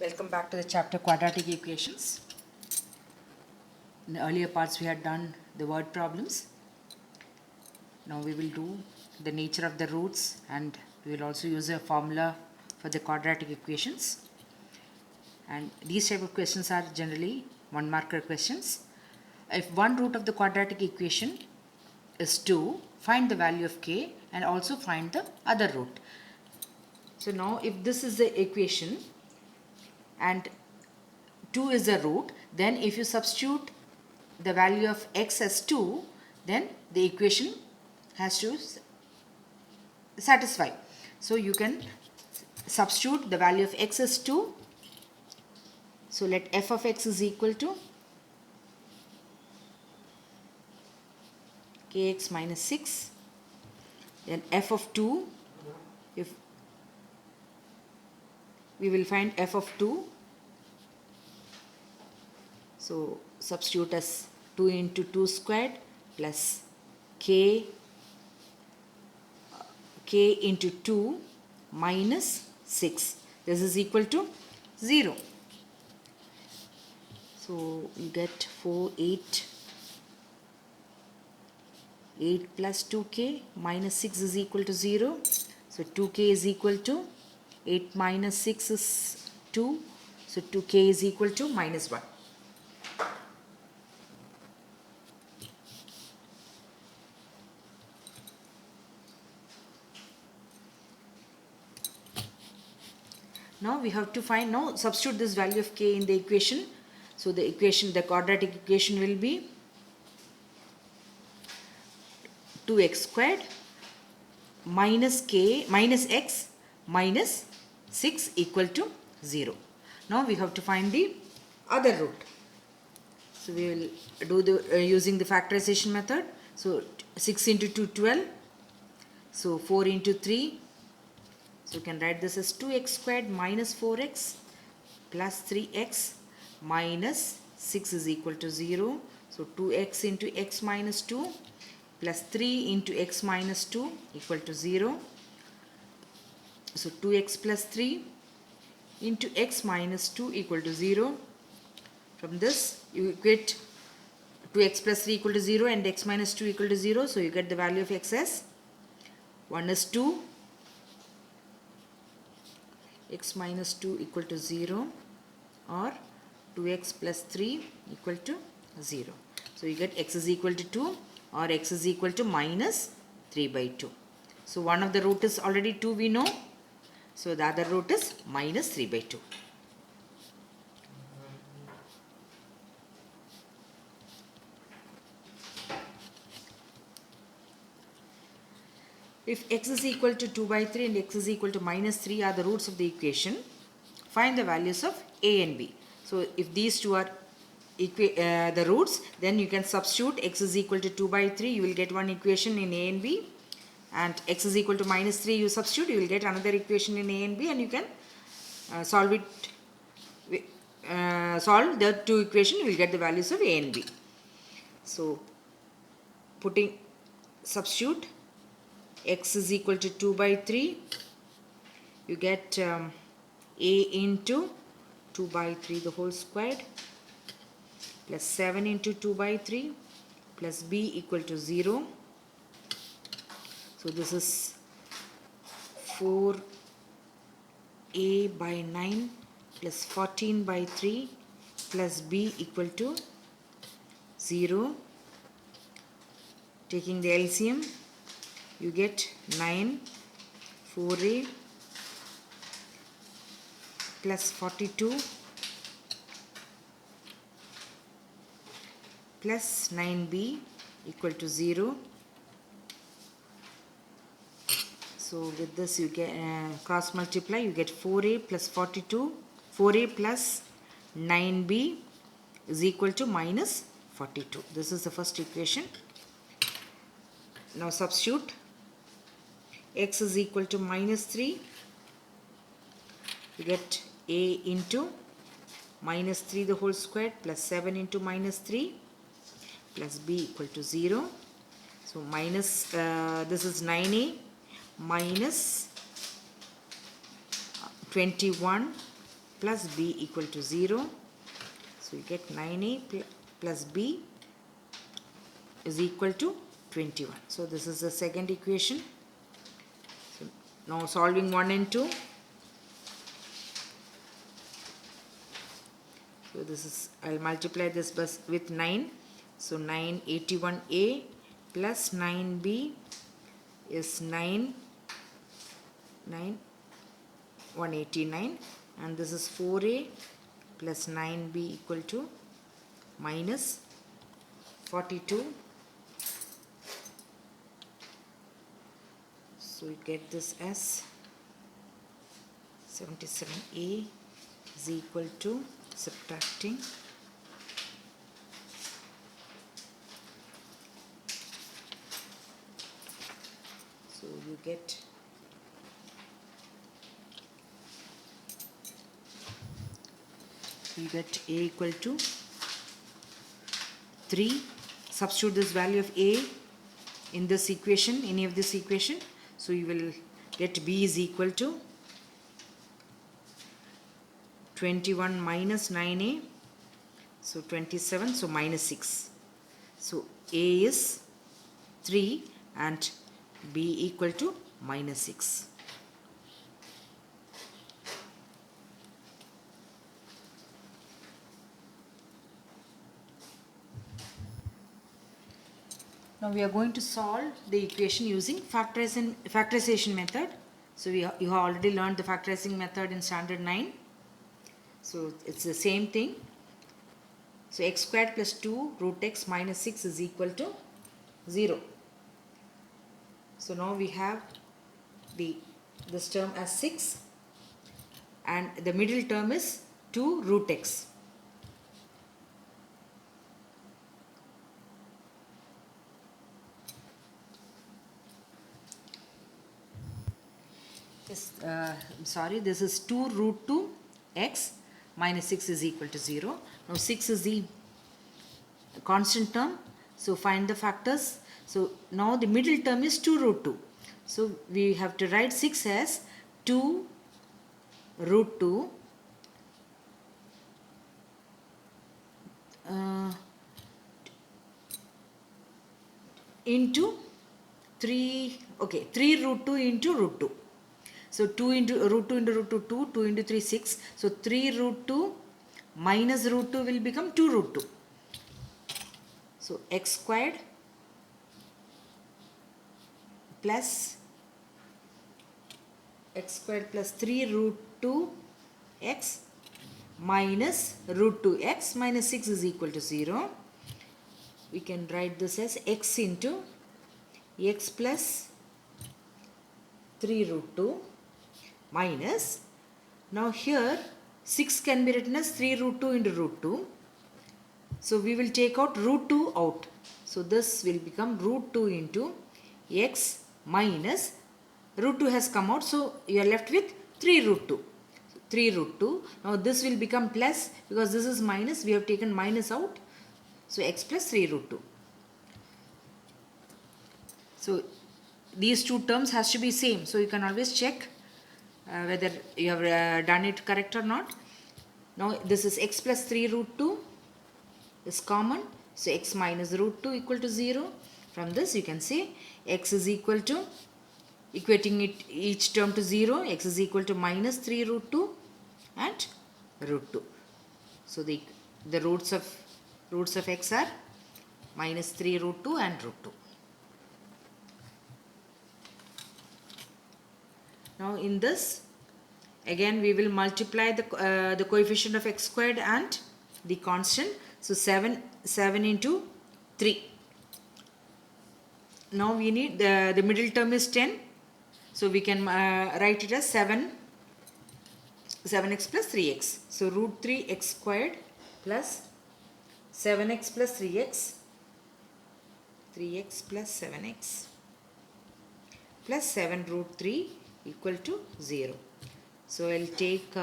Welcome back to the chapter Quadratic Equations. In the earlier parts we had done the word problems. Now we will do the nature of the roots, and we will also use a formula for the quadratic equations. And these type of questions are generally one marker questions. If one root of the quadratic equation is 2, find the value of k and also find the other root. So now if this is the equation and 2 is the root, then if you substitute the value of x as 2, then the equation has to satisfy. So you can substitute the value of x as 2. So let f of x is equal to kx minus 6. Then f of 2, if we will find f of 2. So substitute as 2 into 2 squared plus k into 2 minus 6. This is equal to 0. So you get 8 plus 2k minus 6 is equal to 0. So 2k is equal to 8 minus 6 is 2. So 2k is equal to minus 1. Now we have to find, now substitute this value of k in the equation. So the equation, the quadratic equation will be 2x squared minus x minus 6 equal to 0. Now we have to find the other root. So we will do the using the factorization method. So 6 into 2, 12. So 4 into 3. So you can write this as 2x squared minus 4x plus 3x minus 6 is equal to 0. So 2x into x minus 2 plus 3 into x minus 2 equal to 0. So 2x plus 3 into x minus 2 equal to 0. From this you get 2x plus 3 equal to 0 and x minus 2 equal to 0. So you get the value of x as 1 is 2. X minus 2 equal to 0 or 2x plus 3 equal to 0. So you get x is equal to 2 or x is equal to minus 3 by 2. So one of the root is already 2, we know. So the other root is minus 3 by 2. If x is equal to 2 by 3 and x is equal to minus 3 are the roots of the equation, find the values of a and b. So if these two are the roots, then you can substitute x is equal to 2 by 3, you will get one equation in a and b, and x is equal to minus 3, you substitute, you will get another equation in a and b, and you can solve the two equations, you will get the values of a and b. So substitute x is equal to 2 by 3, you get a into 2 by 3 the whole squared plus 7 into 2 by 3 plus b equal to 0. So this is 4a by 9 plus 14 by 3 plus b equal to 0. Taking the LCM, you get 9 4a plus 42 plus 9b equal to 0. So with this you get cross multiply, you get 4a plus 42, 4a plus 9b is equal to minus 42. This is the first equation. Now substitute x is equal to minus 3, you get a into minus 3 the whole squared plus 7 into minus 3 plus b equal to 0. So minus this is 9a minus 21 plus b equal to 0. So you get 9a plus b is equal to 21. So this is the second equation. So now solving 1 and 2. So this is, I'll multiply this with 9. So 981a plus 9b is 189, and this is 4a plus 9b equal to minus 42. So you get this as 77a is equal to, subtracting, so you get a equal to 3. Substitute this value of a in this equation, any of this equation. So you will get b is equal to 21 minus 9a, so 27, so minus 6. So a is 3 and b equal to minus 6. Now we are going to solve the equation using factorization method. So you have already learned the factorizing method in standard 9. So it's the same thing. So x squared plus 2 root x minus 6 is equal to 0. So now we have this term as 6 and the middle term is 2 root x. This is 2 root 2 x minus 6 is equal to 0. Now 6 is the constant term. So find the factors. So now the middle term is 2 root 2. So we have to write 6 as 2 root 2 into 3 root 2 into root 2. So 2 into root 2 into root 2, 2 into 3, 6. So 3 root 2 minus root 2 will become 2 root 2. So x squared plus 3 root 2 x minus root 2 x minus 6 is equal to 0. We can write this as x into x plus 3 root 2 minus, now here 6 can be written as 3 root 2 into root 2. So we will take out root 2 out. So this will become root 2 into x minus root 2 has come out. So you are left with 3 root 2. 3 root 2. Now this will become plus because this is minus. We have taken minus out. So x plus 3 root 2. So these two terms has to be same. So you can always check whether you have done it correct or not. Now this is x plus 3 root 2 is common. So x minus root 2 equal to 0. From this you can say x is equal to, equating it each term to 0, x is equal to minus 3 root 2 and root 2. So the roots of x are minus 3 root 2 and root 2. Now in this again we will multiply the coefficient of x squared and the constant. So 7 into 3. Now we need the middle term is 10. So we can write it as 7x plus 3x. So root 3x squared plus 7x plus 3x plus 7x plus 7 root 3 equal to 0. So I will take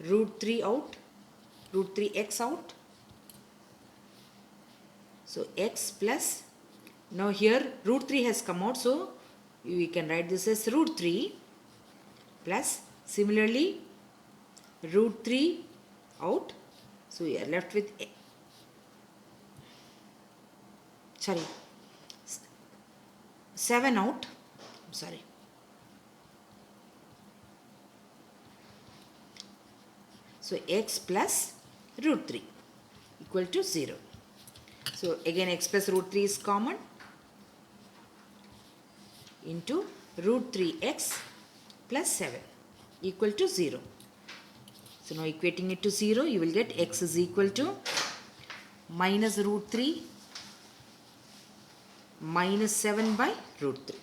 root 3x out. So x plus, now here root 3 has come out, so we can write this as root 3 plus, similarly root 3 out. So we are left with, sorry, 7 out. Sorry. So x plus root 3 equal to 0. So again x plus root 3 is common into root 3x plus 7 equal to 0. So now equating it to 0, you will get x is equal to minus root 3 minus 7 by root 3.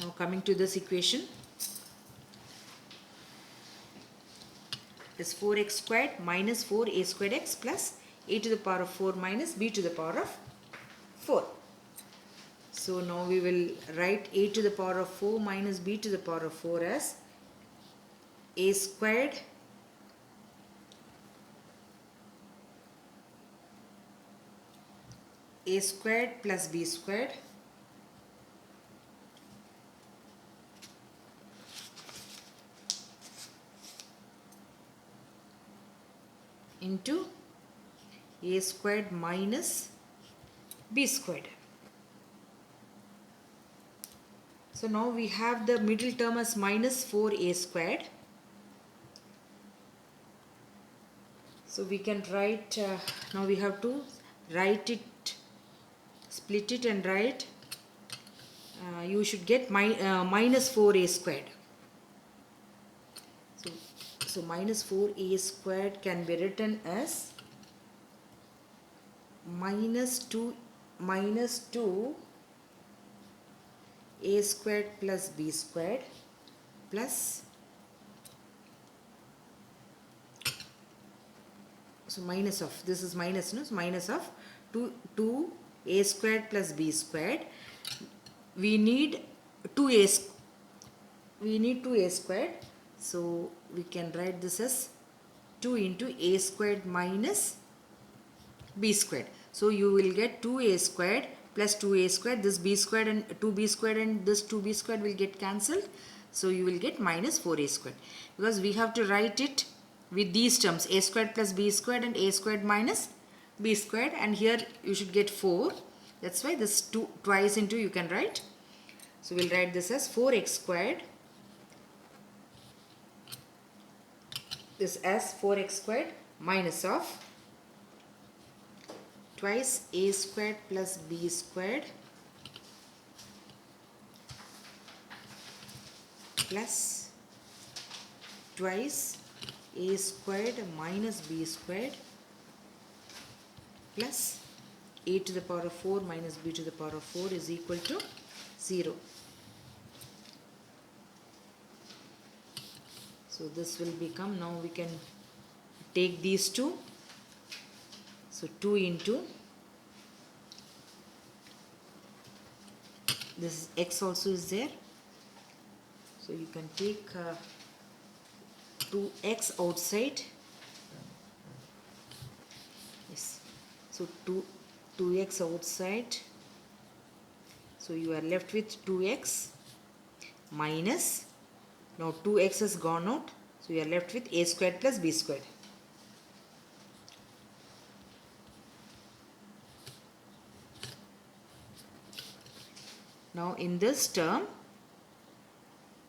Now coming to this equation, is 4x squared minus 4a squared x plus a to the power of 4 minus b to the power of 4. So now we will write a to the power of 4 minus b to the power of 4 as a squared plus b squared into a squared minus b squared. So now we have the middle term as minus 4a squared. So we can write, now we have to write it, split it and write, you should get minus 4a squared. So minus 4a squared can be written as minus 2 a squared plus b squared plus, so minus of, this is minus, no? So minus of 2a squared plus b squared. We need 2a squared. So we can write this as 2 into a squared minus b squared. So you will get 2a squared plus 2a squared. This b squared and 2b squared and this 2b squared will get cancelled. So you will get minus 4a squared. Because we have to write it with these terms, a squared plus b squared and a squared minus b squared. And here you should get 4. That's why this 2 twice into you can write. So we'll write this as 4x squared. This as 4x squared minus of twice a squared plus b squared plus twice a squared minus b squared plus a to the power of 4 minus b to the power of 4 is equal to 0. So this will become, now we can take these two. So 2 into, this x also is there. So you can take 2x outside. Yes. So 2x outside. So you are left with 2x minus, now 2x has gone out. So you are left with a squared plus b squared. Now in this term,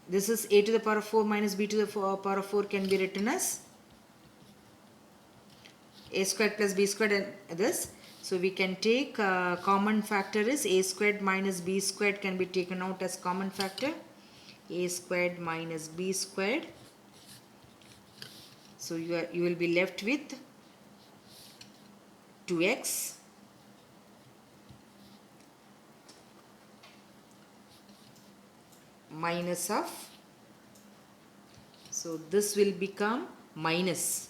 this is a to the power of 4 minus b to the power of 4 can be written as a squared plus b squared and this. So we can take common factor is a squared minus b squared can be taken out as common factor. A squared minus b squared. So you will be left with 2x minus of, so this will become minus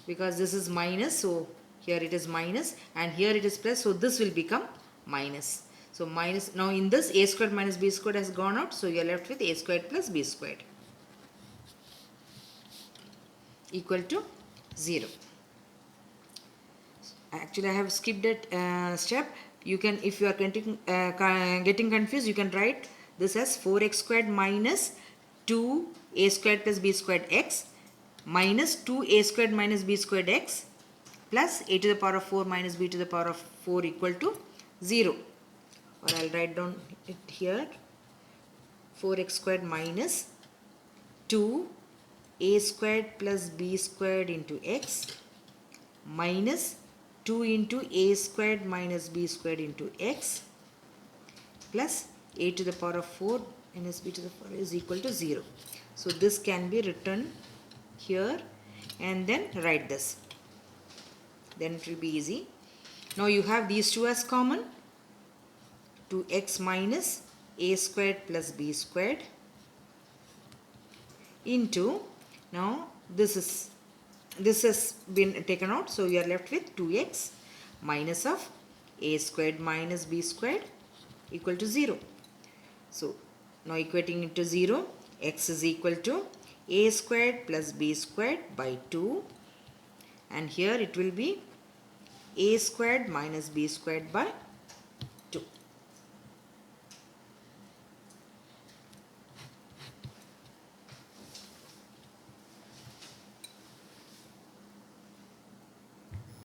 because this is minus, so here it is minus and here it is plus, so this will become minus. So minus, now in this a squared minus b squared has gone out, so you are left with a squared plus b squared equal to 0. Actually I have skipped that step. you can, if you are getting confused, you can write this as 4x squared minus 2a squared plus b squared x minus 2a squared minus b squared x plus a to the power of 4 minus b to the power of 4 equal to 0. Or I'll write down it here, 4x squared minus 2a squared plus b squared into x minus 2 into a squared minus b squared into x plus a to the power of 4 minus b to the power is equal to 0. So this can be written here and then write this. Then it will be easy. Now you have these two as common. 2x minus a squared plus b squared into, now this has been taken out, so you are left with 2x minus of a squared minus b squared equal to 0. So now equating it to 0, x is equal to a squared plus b squared by 2, and here it will be a squared minus b squared by